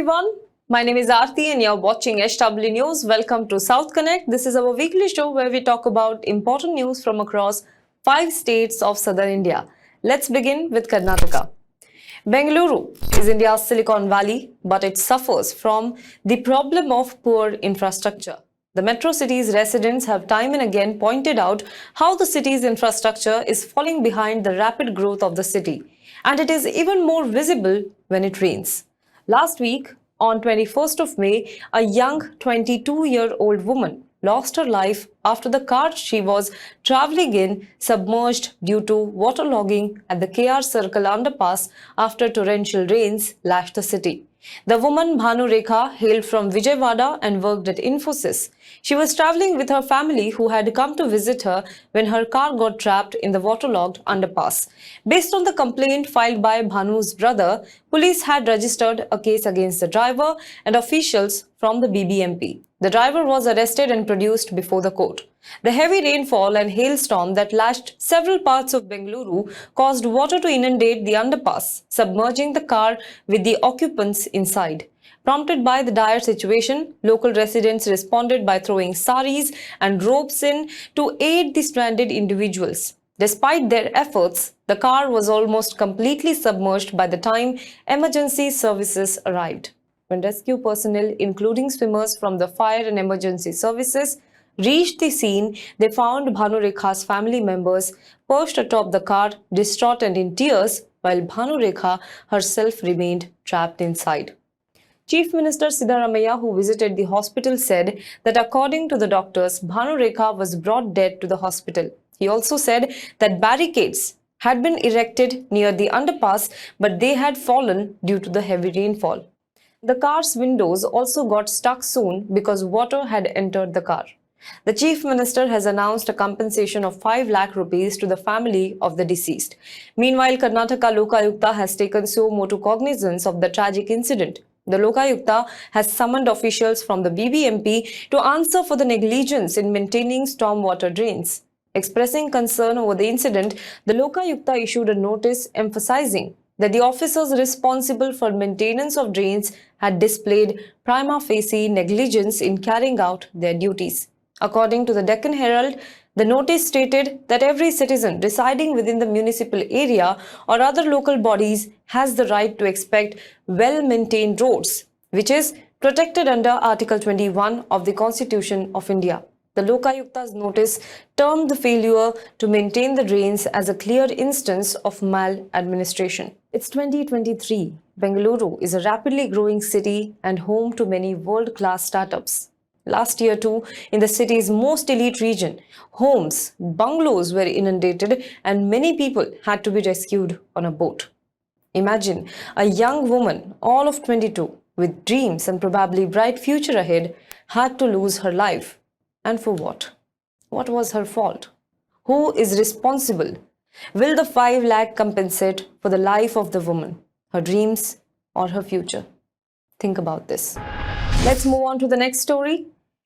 everyone. My name is Aarti and you're watching SW News. Welcome to South Connect. This is our weekly show where we talk about important news from across 5 states of southern India. Let's begin with Karnataka. Bengaluru is India's Silicon Valley, but it suffers from the problem of poor infrastructure. The metro city's residents have time and again pointed out how the city's infrastructure is falling behind the rapid growth of the city, and it is even more visible when it rains. Last week, on 21st of May, a young 22-year-old woman lost her life after the car she was travelling in submerged due to waterlogging at the KR Circle underpass after torrential rains lashed the city. The woman, Bhanu Rekha, hailed from Vijayawada and worked at Infosys. She was travelling with her family who had come to visit her when her car got trapped in the waterlogged underpass. Based on the complaint filed by Bhanu's brother, police had registered a case against the driver and officials from the BBMP. The driver was arrested and produced before the court. The heavy rainfall and hailstorm that lashed several parts of Bengaluru caused water to inundate the underpass, submerging the car with the occupants inside. Prompted by the dire situation, local residents responded by throwing saris and ropes in to aid the stranded individuals. Despite their efforts, the car was almost completely submerged by the time emergency services arrived. When rescue personnel, including swimmers from the fire and emergency services, reached the scene, they found Bhanu Rekha's family members perched atop the car, distraught and in tears, while Bhanu Rekha herself remained trapped inside. Chief Minister Siddaramaiah, who visited the hospital, said that according to the doctors, Bhanu Rekha was brought dead to the hospital. He also said that barricades had been erected near the underpass, but they had fallen due to the heavy rainfall. The car's windows also got stuck soon because water had entered the car. The Chief Minister has announced a compensation of 5 lakh rupees to the family of the deceased. Meanwhile, Karnataka Lokayukta has taken suo motu cognizance of the tragic incident. The Lokayukta has summoned officials from the BBMP to answer for the negligence in maintaining stormwater drains. Expressing concern over the incident, the Lokayukta issued a notice emphasizing that the officers responsible for maintenance of drains had displayed prima facie negligence in carrying out their duties. According to the Deccan Herald, the notice stated that every citizen residing within the municipal area or other local bodies has the right to expect well-maintained roads, which is protected under Article 21 of the Constitution of India. The Lokayukta's notice termed the failure to maintain the drains as a clear instance of maladministration. It's 2023. Bengaluru is a rapidly growing city and home to many world-class startups. Last year too, in the city's most elite region, homes, bungalows were inundated and many people had to be rescued on a boat. Imagine a young woman, all of 22, with dreams and probably bright future ahead, had to lose her life. And for what? What was her fault? Who is responsible? Will the 5 lakh compensate for the life of the woman, her dreams or her future? Think about this. Let's move on to the next story.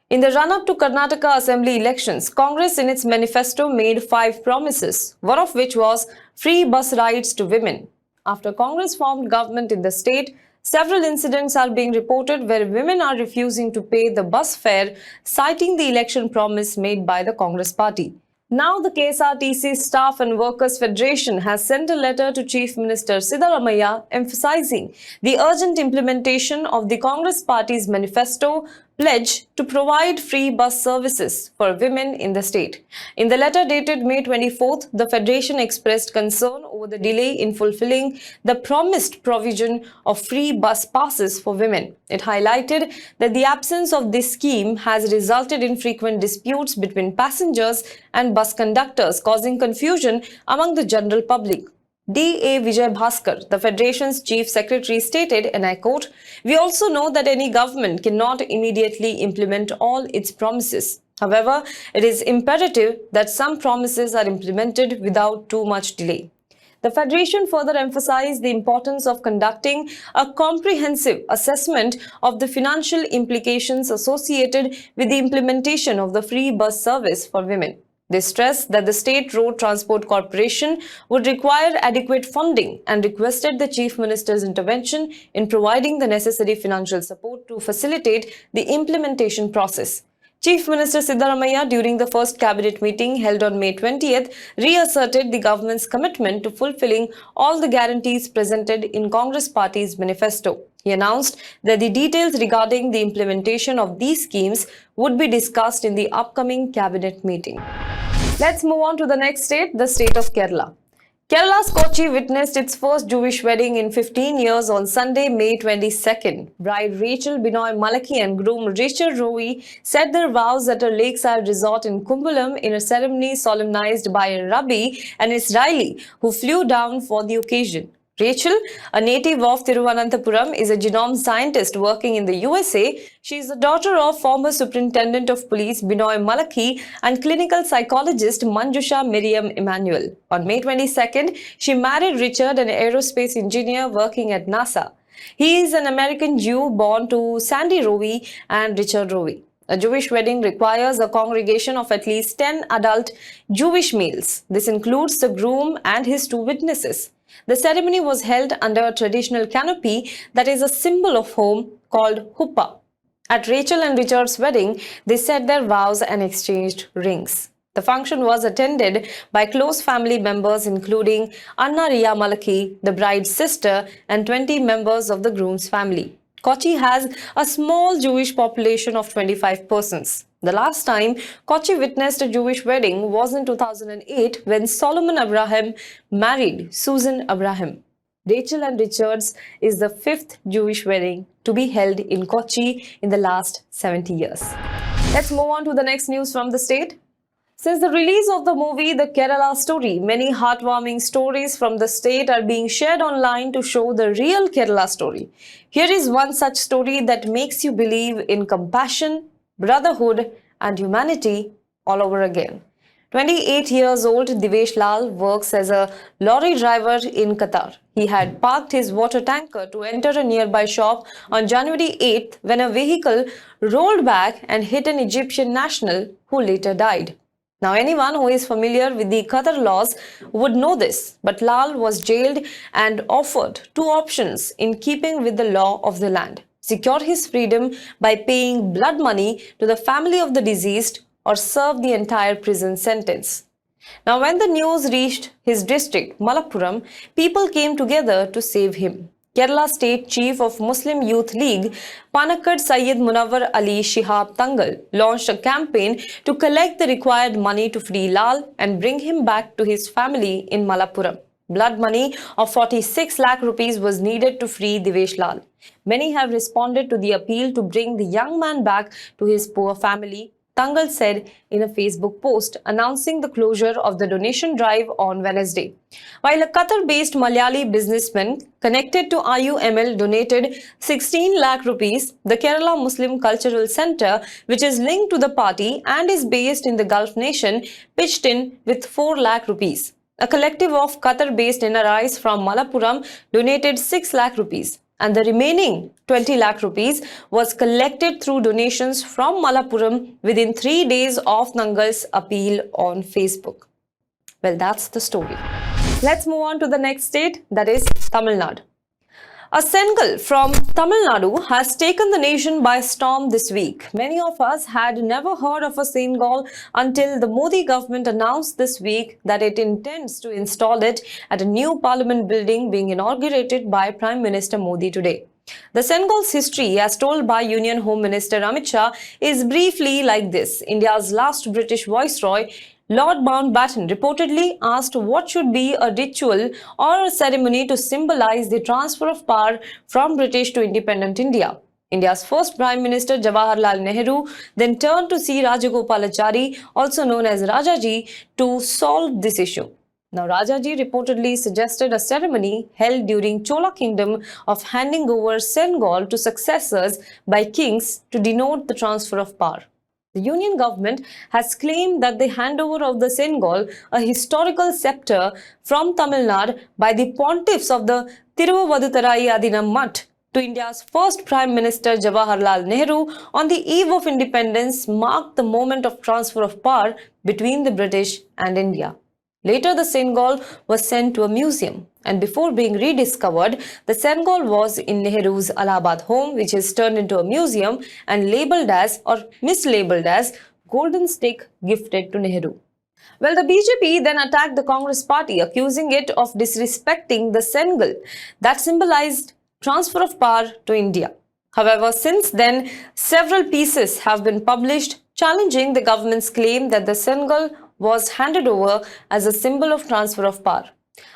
In the run-up to Karnataka Assembly elections, Congress in its manifesto made 5 promises, one of which was free bus rides to women. After Congress formed government in the state, several incidents are being reported where women are refusing to pay the bus fare, citing the election promise made by the Congress party. Now the KSRTC Staff and Workers Federation has sent a letter to Chief Minister Siddaramaiah emphasizing the urgent implementation of the Congress party's manifesto pledge to provide free bus services for women in the state. In the letter dated May 24th, the Federation expressed concern over the delay in fulfilling the promised provision of free bus passes for women. It highlighted that the absence of this scheme has resulted in frequent disputes between passengers and bus conductors, causing confusion among the general public. D.A. Vijay Bhaskar, the Federation's Chief Secretary, stated, and I quote, "We also know that any government cannot immediately implement all its promises. However, it is imperative that some promises are implemented without too much delay." The Federation further emphasized the importance of conducting a comprehensive assessment of the financial implications associated with the implementation of the free bus service for women. They stressed that the State Road Transport Corporation would require adequate funding and requested the Chief Minister's intervention in providing the necessary financial support to facilitate the implementation process. Chief Minister Siddaramaiah, during the first cabinet meeting held on May 20th, reasserted the government's commitment to fulfilling all the guarantees presented in Congress Party's manifesto. He announced that the details regarding the implementation of these schemes would be discussed in the upcoming cabinet meeting. Let's move on to the next state, the state of Kerala. Kerala's Kochi witnessed its first Jewish wedding in 15 years on Sunday, May 22nd. Bride Rachel Binoy Malaki and groom Richard Rowe said their vows at a lakeside resort in Kumbalam in a ceremony solemnized by a rabbi, an Israeli, who flew down for the occasion. Rachel, a native of Thiruvavaduthurai, is a genome scientist working in the USA. She is the daughter of former Superintendent of Police Binoy Malaki and clinical psychologist Manjusha Miriam Emmanuel. On May 22nd, she married Richard, an aerospace engineer working at NASA. He is an American Jew born to Sandy Rowe and Richard Rowe. A Jewish wedding requires a congregation of at least 10 adult Jewish males. This includes the groom and his 2 witnesses. The ceremony was held under a traditional canopy that is a symbol of home called huppah. At Rachel and Richard's wedding, they said their vows and exchanged rings. The function was attended by close family members including Anna Riya Malaki, the bride's sister, and 20 members of the groom's family. Kochi has a small Jewish population of 25 persons. The last time Kochi witnessed a Jewish wedding was in 2008 when Solomon Abraham married Susan Abraham. Rachel and Richard's is the 5th Jewish wedding to be held in Kochi in the last 70 years. Let's move on to the next news from the state. Since the release of the movie The Kerala Story, many heartwarming stories from the state are being shared online to show the real Kerala story. Here is one such story that makes you believe in compassion, brotherhood and humanity all over again. 28 years old Divesh Lal works as a lorry driver in Qatar. He had parked his water tanker to enter a nearby shop on January 8th when a vehicle rolled back and hit an Egyptian national who later died. Now, anyone who is familiar with the Qatar laws would know this, but Lal was jailed and offered 2 options in keeping with the law of the land: secure his freedom by paying blood money to the family of the deceased or serve the entire prison sentence. Now, when the news reached his district, Malappuram, people came together to save him. Kerala State Chief of Muslim Youth League, Panakkad Sayyid Munawwar Ali Shihab Tangal, launched a campaign to collect the required money to free Lal and bring him back to his family in Malappuram. Blood money of 46 lakh rupees was needed to free Divesh Lal. Many have responded to the appeal to bring the young man back to his poor family, Tangal said in a Facebook post announcing the closure of the donation drive on Wednesday. While a Qatar-based Malayali businessman connected to IUML donated 16 lakh rupees, the Kerala Muslim Cultural Center, which is linked to the party and is based in the Gulf nation, pitched in with 4 lakh rupees. A collective of Qatar-based NRIs from Malappuram donated 6 lakh rupees. And the remaining 20 lakh rupees was collected through donations from Malappuram within 3 days of Nangal's appeal on Facebook. Well, that's the story. Let's move on to the next state, that is Tamil Nadu. A Sengol from Tamil Nadu has taken the nation by storm this week. Many of us had never heard of a Sengol until the Modi government announced this week that it intends to install it at a new parliament building being inaugurated by Prime Minister Modi today. The Sengol's history, as told by Union Home Minister Amit Shah, is briefly like this. India's last British Viceroy Lord Mountbatten reportedly asked what should be a ritual or a ceremony to symbolize the transfer of power from British to independent India. India's first Prime Minister Jawaharlal Nehru then turned to C Rajagopalachari, also known as Rajaji, to solve this issue. Now, Rajaji reportedly suggested a ceremony held during Chola kingdom of handing over Sengol to successors by kings to denote the transfer of power. The Union government has claimed that the handover of the Sengol, a historical scepter from Tamil Nadu by the pontiffs of the Thiruvavaduthurai Adheenam mutt to India's first Prime Minister Jawaharlal Nehru on the eve of independence marked the moment of transfer of power between the British and India. Later, the Sengol was sent to a museum, and before being rediscovered, the Sengol was in Nehru's Allahabad home, which is turned into a museum and labelled as or mislabeled as golden stick gifted to Nehru. Well, the BJP then attacked the Congress party, accusing it of disrespecting the Sengol that symbolized transfer of power to India. However, since then, several pieces have been published challenging the government's claim that the Sengol was handed over as a symbol of transfer of power.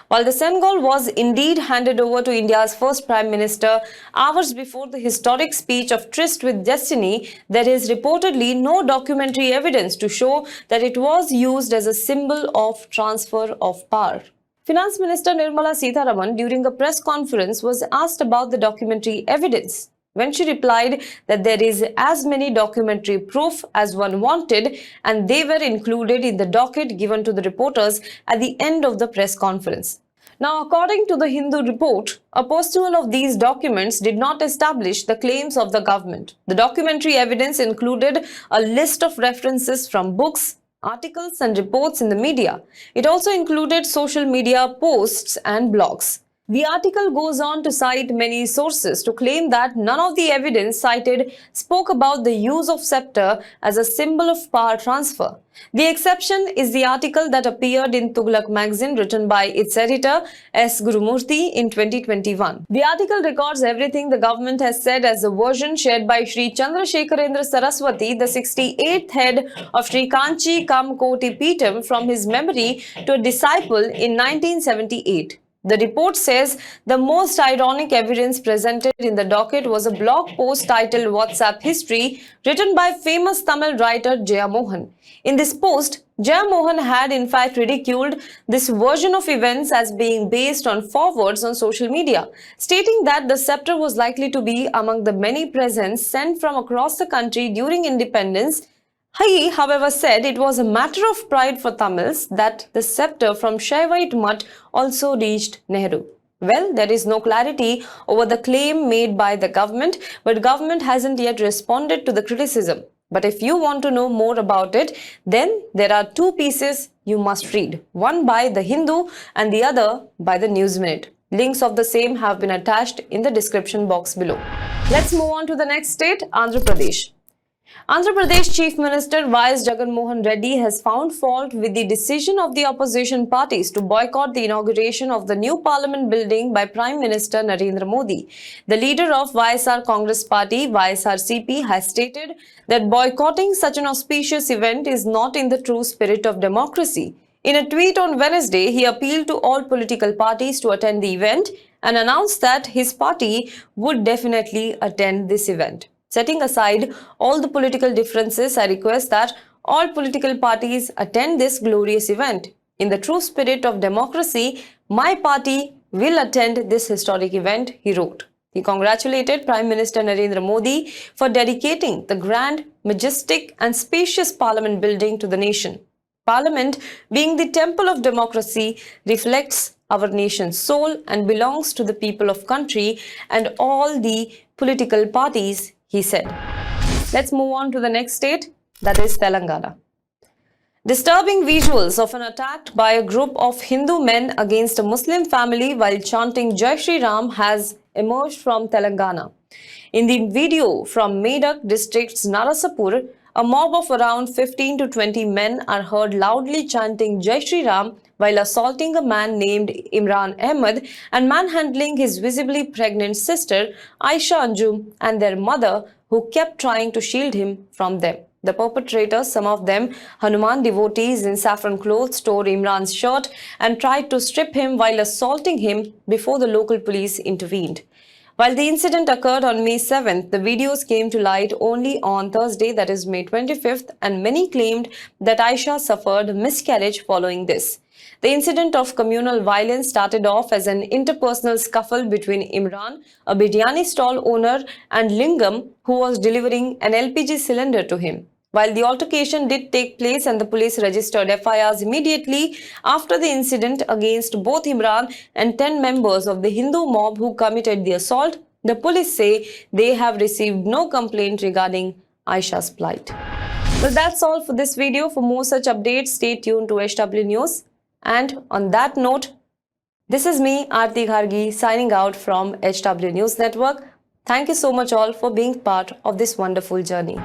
While the Sengol was indeed handed over to India's first Prime Minister hours before the historic speech of Tryst with Destiny, there is reportedly no documentary evidence to show that it was used as a symbol of transfer of power. Finance Minister Nirmala Sitharaman, during a press conference, was asked about the documentary evidence. When she replied that there is as many documentary proof as one wanted, and they were included in the docket given to the reporters at the end of the press conference. Now, according to the Hindu report, a postal of these documents did not establish the claims of the government. The documentary evidence included a list of references from books, articles and reports in the media. It also included social media posts and blogs. The article goes on to cite many sources to claim that none of the evidence cited spoke about the use of scepter as a symbol of power transfer. The exception is the article that appeared in Tughlaq magazine written by its editor S. Gurumurthy in 2021. The article records everything the government has said as a version shared by Sri Chandrasekharendra Saraswati, the 68th head of Sri Kanchi Koti Peetham, from his memory to a disciple in 1978. The report says the most ironic evidence presented in the docket was a blog post titled WhatsApp History written by famous Tamil writer Jaya Mohan. In this post, Jaya Mohan had in fact ridiculed this version of events as being based on forwards on social media, stating that the scepter was likely to be among the many presents sent from across the country during independence. He, however, said it was a matter of pride for Tamils that the scepter from Shaivite mutt also reached Nehru. Well, there is no clarity over the claim made by the government, but government hasn't yet responded to the criticism. But if you want to know more about it, then there are two pieces you must read, one by the Hindu and the other by the News Minute. Links of the same have been attached in the description box below. Let's move on to the next state, Andhra Pradesh. Andhra Pradesh Chief Minister Y.S. Jagan Mohan Reddy has found fault with the decision of the opposition parties to boycott the inauguration of the new parliament building by Prime Minister Narendra Modi. The leader of YSR Congress Party, YSRCP, has stated that boycotting such an auspicious event is not in the true spirit of democracy. In a tweet on Wednesday, he appealed to all political parties to attend the event and announced that his party would definitely attend this event. Setting aside all the political differences, I request that all political parties attend this glorious event. In the true spirit of democracy, my party will attend this historic event, he wrote. He congratulated Prime Minister Narendra Modi for dedicating the grand, majestic and spacious parliament building to the nation. Parliament, being the temple of democracy, reflects our nation's soul and belongs to the people of country and all the political parties, he said. Let's move on to the next state, that is Telangana. Disturbing visuals of an attack by a group of Hindu men against a Muslim family while chanting Jai Shri Ram has emerged from Telangana. In the video from Medak district's Narasapur, a mob of around 15 to 20 men are heard loudly chanting Jai Shri Ram while assaulting a man named Imran Ahmed and manhandling his visibly pregnant sister Aisha Anjum and their mother, who kept trying to shield him from them. The perpetrators, some of them Hanuman devotees in saffron clothes, tore Imran's shirt and tried to strip him while assaulting him before the local police intervened. While the incident occurred on May 7th, the videos came to light only on Thursday, that is May 25th, and many claimed that Aisha suffered miscarriage following this. The incident of communal violence started off as an interpersonal scuffle between Imran, a biryani stall owner, and Lingam, who was delivering an LPG cylinder to him. While the altercation did take place and the police registered FIRs immediately after the incident against both Imran and 10 members of the Hindu mob who committed the assault, The police say they have received no complaint regarding Aisha's plight. Well, that's all for this video. For more such updates, stay tuned to HW News. And on that note, this is me, Aarti Ghargi, signing out from HW News Network. Thank you so much all for being part of this wonderful journey.